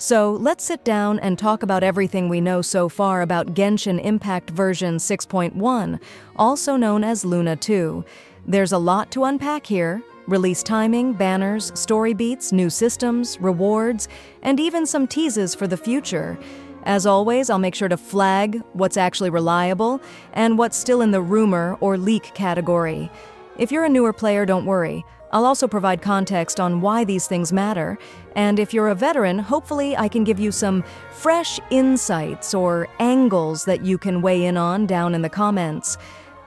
So let's sit down and talk about everything we know so far about Genshin Impact version 6.1, also known as Luna 2. There's a lot to unpack here. Release timing, banners, story beats, new systems, rewards, and even some teases for the future. As always, I'll make sure to flag what's actually reliable and what's still in the rumor or leak category. If you're a newer player, don't worry. I'll also provide context on why these things matter, and if you're a veteran, hopefully I can give you some fresh insights or angles that you can weigh in on down in the comments.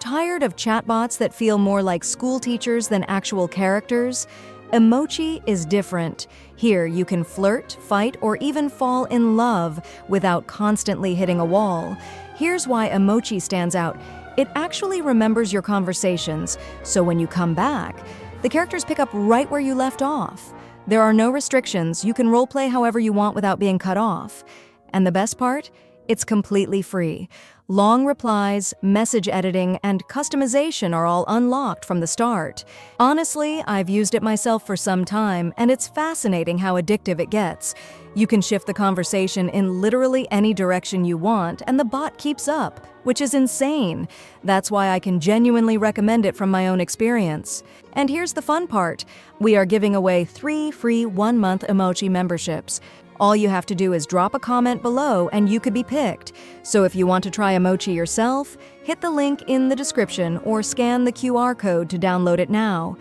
Tired of chatbots that feel more like school teachers than actual characters? Emoji is different. Here you can flirt, fight, or even fall in love without constantly hitting a wall. Here's why Emoji stands out. It actually remembers your conversations, so when you come back, the characters pick up right where you left off. There are no restrictions. You can roleplay however you want without being cut off. And the best part? It's completely free. Long replies, message editing, and customization are all unlocked from the start. Honestly, I've used it myself for some time, and it's fascinating how addictive it gets. You can shift the conversation in literally any direction you want, and the bot keeps up, which is insane. That's why I can genuinely recommend it from my own experience. And here's the fun part. We are giving away 3 free 1-month emoji memberships. All you have to do is drop a comment below and you could be picked. So if you want to try emoji yourself, hit the link in the description or scan the QR code to download it now.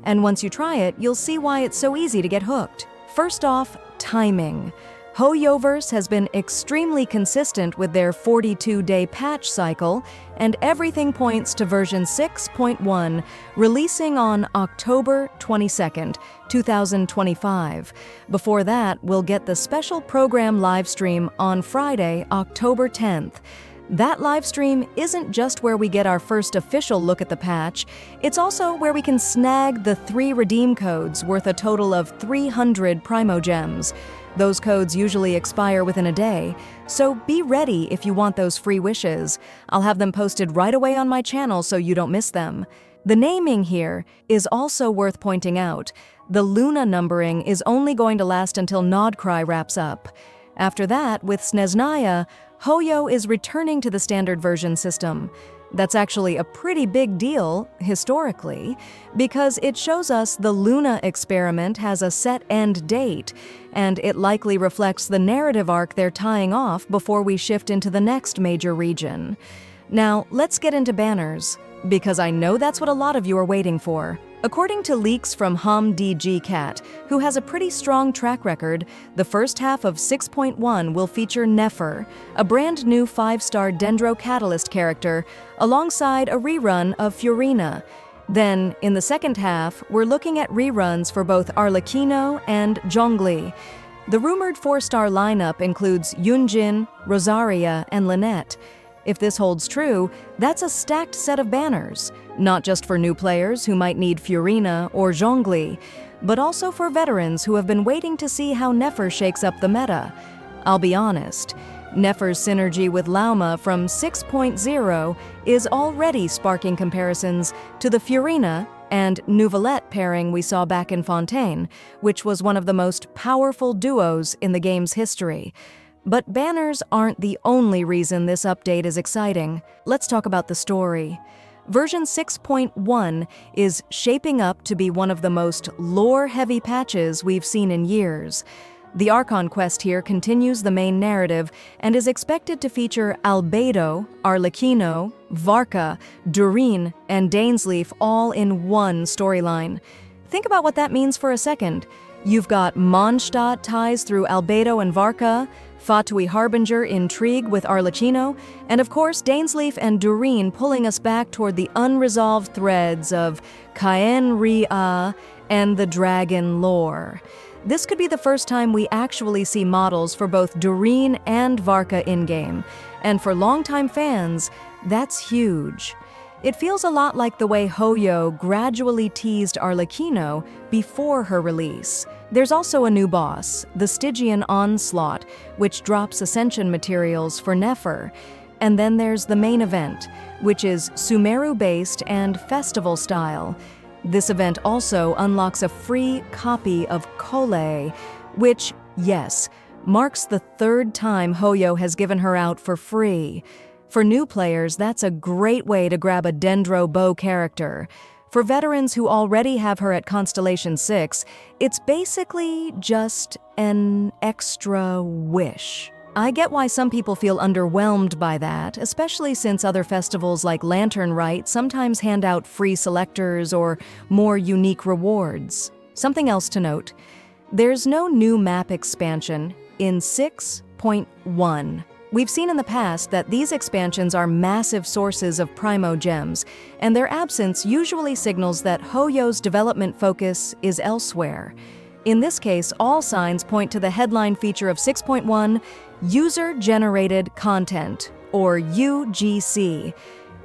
And once you try it, you'll see why it's so easy to get hooked. First off, timing. Hoyoverse has been extremely consistent with their 42-day patch cycle, and everything points to version 6.1 releasing on October 22nd, 2025. Before that, we'll get the special program livestream on Friday, October 10th. That livestream isn't just where we get our first official look at the patch, it's also where we can snag the 3 redeem codes worth a total of 300 Primogems. Those codes usually expire within a day, so be ready if you want those free wishes. I'll have them posted right away on my channel so you don't miss them. The naming here is also worth pointing out. The Luna numbering is only going to last until Krai wraps up. After that, with Snezhnaya, Hoyo is returning to the standard version system. That's actually a pretty big deal, historically, because it shows us the Luna experiment has a set end date, and it likely reflects the narrative arc they're tying off before we shift into the next major region. Now, let's get into banners, because I know that's what a lot of you are waiting for. According to leaks from DGCat, who has a pretty strong track record, the first half of 6.1 will feature Nefer, a brand new 5-star Dendro Catalyst character, alongside a rerun of Furina. Then, in the second half, we're looking at reruns for both Arlecchino and Zhongli. The rumored 4-star lineup includes Yunjin, Rosaria, and Lynette. If this holds true, that's a stacked set of banners, not just for new players who might need Furina or Zhongli, but also for veterans who have been waiting to see how Nefer shakes up the meta. I'll be honest, Nefer's synergy with Llama from 6.0 is already sparking comparisons to the Furina and Neuvillette pairing we saw back in Fontaine, which was one of the most powerful duos in the game's history. But banners aren't the only reason this update is exciting. Let's talk about the story. Version 6.1 is shaping up to be one of the most lore-heavy patches we've seen in years. The Archon Quest here continues the main narrative and is expected to feature Albedo, Arlecchino, Varka, Durin, and Dainsleif all in one storyline. Think about what that means for a second. You've got Mondstadt ties through Albedo and Varka, Fatui Harbinger intrigue with Arlecchino, and of course Dainsleif and Durin pulling us back toward the unresolved threads of Caen Ria and the Dragon lore. This could be the first time we actually see models for both Durin and Varka in-game, and for longtime fans, that's huge. It feels a lot like the way Hoyo gradually teased Arlecchino before her release. There's also a new boss, the Stygian Onslaught, which drops ascension materials for Nefer. And then there's the main event, which is Sumeru-based and festival style. This event also unlocks a free copy of Kole, which, yes, marks the third time Hoyo has given her out for free. For new players, that's a great way to grab a Dendro Bow character. For veterans who already have her at Constellation 6, it's basically just an extra wish. I get why some people feel underwhelmed by that, especially since other festivals like Lantern Rite sometimes hand out free selectors or more unique rewards. Something else to note, there's no new map expansion in 6.1. We've seen in the past that these expansions are massive sources of Primogems, and their absence usually signals that Hoyo's development focus is elsewhere. In this case, all signs point to the headline feature of 6.1, User-Generated Content, or UGC.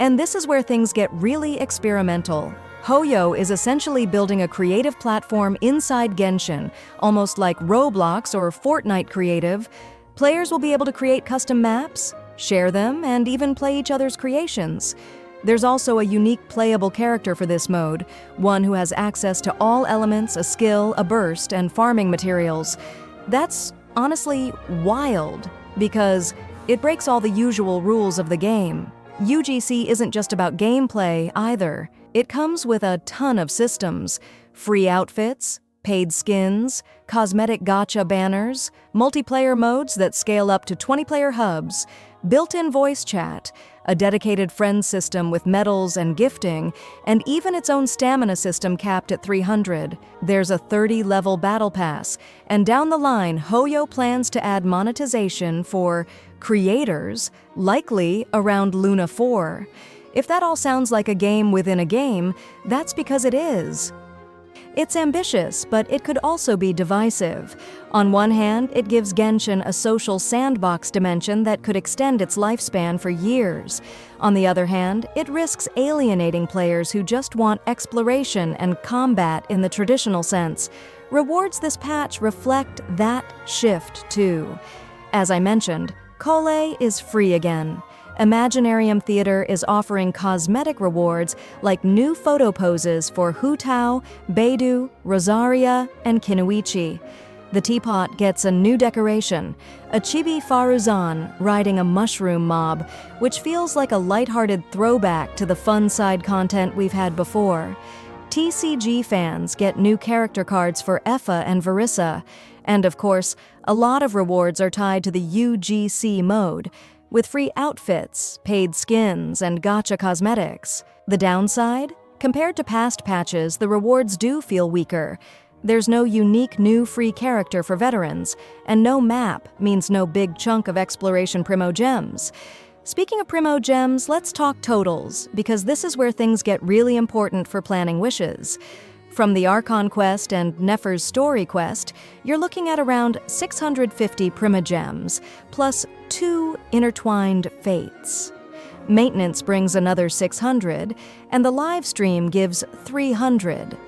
And this is where things get really experimental. Hoyo is essentially building a creative platform inside Genshin, almost like Roblox or Fortnite creative. Players will be able to create custom maps, share them, and even play each other's creations. There's also a unique playable character for this mode, one who has access to all elements, a skill, a burst, and farming materials. That's honestly wild, because it breaks all the usual rules of the game. UGC isn't just about gameplay either. It comes with a ton of systems, free outfits, paid skins, cosmetic gacha banners, multiplayer modes that scale up to 20-player hubs, built-in voice chat, a dedicated friend system with medals and gifting, and even its own stamina system capped at 300. There's a 30-level battle pass, and down the line, Hoyo plans to add monetization for creators, likely around Luna 4. If that all sounds like a game within a game, that's because it is. It's ambitious, but it could also be divisive. On one hand, it gives Genshin a social sandbox dimension that could extend its lifespan for years. On the other hand, it risks alienating players who just want exploration and combat in the traditional sense. Rewards this patch reflect that shift, too. As I mentioned, Cole is free again. Imaginarium Theater is offering cosmetic rewards like new photo poses for Hu Tao, Beidou, Rosaria, and Kinuichi. The teapot gets a new decoration, a chibi Faruzan riding a mushroom mob, which feels like a lighthearted throwback to the fun side content we've had before. TCG fans get new character cards for Effa and Verissa, and of course, a lot of rewards are tied to the UGC mode, with free outfits, paid skins, and gacha cosmetics. The downside? Compared to past patches, the rewards do feel weaker. There's no unique new free character for veterans, and no map means no big chunk of exploration Primogems. Speaking of Primogems, let's talk totals, because this is where things get really important for planning wishes. From the Archon Quest and Nefer's Story Quest, you're looking at around 650 Primogems, plus 2 intertwined fates. Maintenance brings another 600, and the live stream gives 300.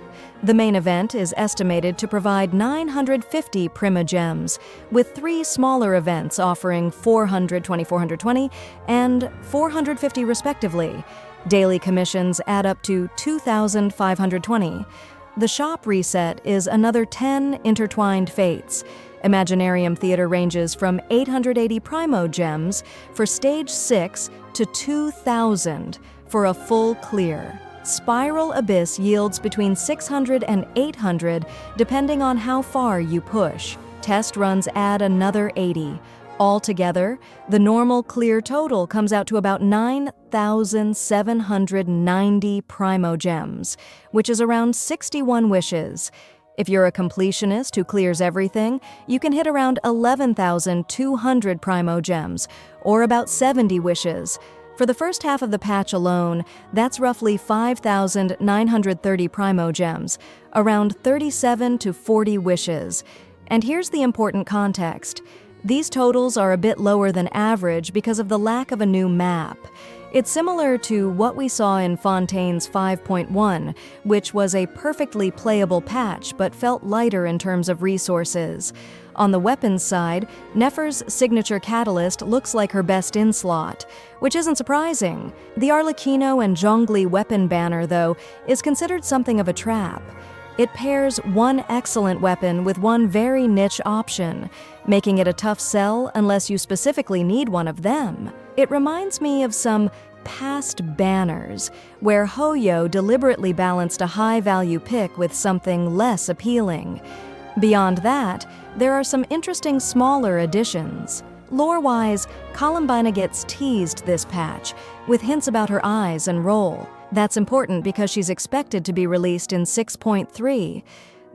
The main event is estimated to provide 950 Primogems, with 3 smaller events offering 400, 2420, and 450 respectively. Daily commissions add up to 2,520. The shop reset is another 10 intertwined fates. Imaginarium Theater ranges from 880 Primogems for Stage 6 to 2,000 for a full clear. Spiral Abyss yields between 600 and 800 depending on how far you push. Test runs add another 80. Altogether, the normal clear total comes out to about 9,790 Primogems, which is around 61 wishes. If you're a completionist who clears everything, you can hit around 11,200 Primogems, or about 70 wishes. For the first half of the patch alone, that's roughly 5,930 Primogems, around 37 to 40 wishes. And here's the important context. These totals are a bit lower than average because of the lack of a new map. It's similar to what we saw in Fontaine's 5.1, which was a perfectly playable patch but felt lighter in terms of resources. On the weapons side, Nefer's signature catalyst looks like her best-in slot, which isn't surprising. The Arlecchino and Zhongli weapon banner, though, is considered something of a trap. It pairs one excellent weapon with one very niche option. making it a tough sell unless you specifically need one of them. It reminds me of some past banners, where Hoyo deliberately balanced a high-value pick with something less appealing. Beyond that, there are some interesting smaller additions. Lore-wise, Columbina gets teased this patch, with hints about her eyes and role. That's important because she's expected to be released in 6.3.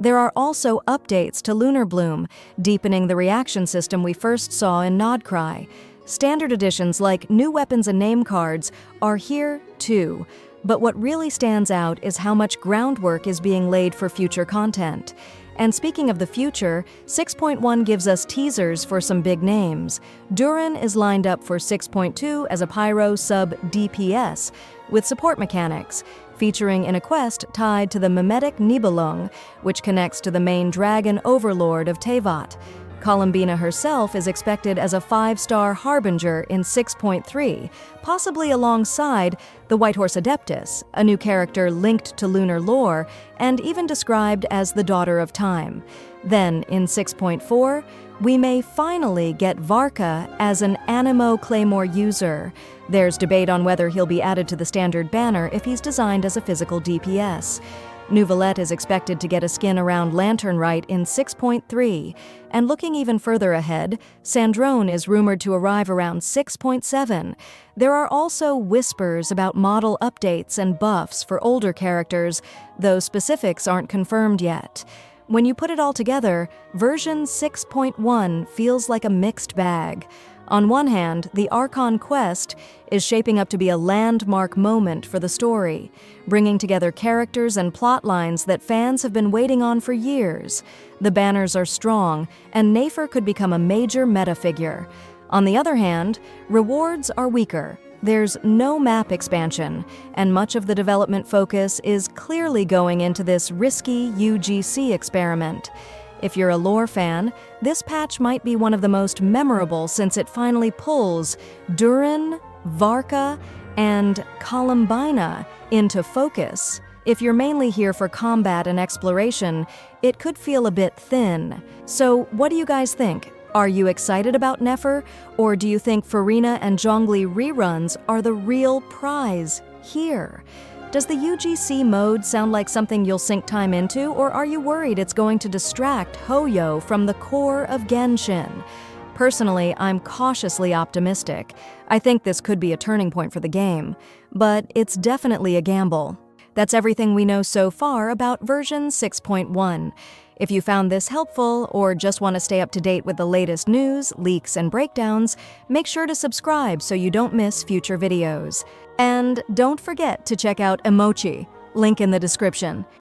There are also updates to Lunar Bloom, deepening the reaction system we first saw in Krai. Standard editions like new weapons and name cards are here too, but what really stands out is how much groundwork is being laid for future content. And speaking of the future, 6.1 gives us teasers for some big names. Durin is lined up for 6.2 as a Pyro sub-DPS, with support mechanics, featuring in a quest tied to the Mimetic Nibelung, which connects to the main dragon overlord of Tevat. Columbina herself is expected as a 5-star Harbinger in 6.3, possibly alongside the Whitehorse Adeptus, a new character linked to lunar lore, and even described as the Daughter of Time. Then, in 6.4, we may finally get Varka as an Animo Claymore user. There's debate on whether he'll be added to the standard banner if he's designed as a physical DPS. Nouvelette is expected to get a skin around Lantern Rite in 6.3, and looking even further ahead, Sandrone is rumored to arrive around 6.7. There are also whispers about model updates and buffs for older characters, though specifics aren't confirmed yet. When you put it all together, version 6.1 feels like a mixed bag. On one hand, the Archon Quest is shaping up to be a landmark moment for the story, bringing together characters and plot lines that fans have been waiting on for years. The banners are strong, and Nefer could become a major meta figure. On the other hand, rewards are weaker. There's no map expansion, and much of the development focus is clearly going into this risky UGC experiment. If you're a lore fan, this patch might be one of the most memorable since it finally pulls Durin, Varka, and Columbina into focus. If you're mainly here for combat and exploration, it could feel a bit thin. So what do you guys think? Are you excited about Nefer, or do you think Farina and Zhongli reruns are the real prize here? Does the UGC mode sound like something you'll sink time into, or are you worried it's going to distract Hoyo from the core of Genshin? Personally, I'm cautiously optimistic. I think this could be a turning point for the game, but it's definitely a gamble. That's everything we know so far about version 6.1. If you found this helpful or just want to stay up to date with the latest news, leaks, and breakdowns, make sure to subscribe so you don't miss future videos. And don't forget to check out Emochi, link in the description.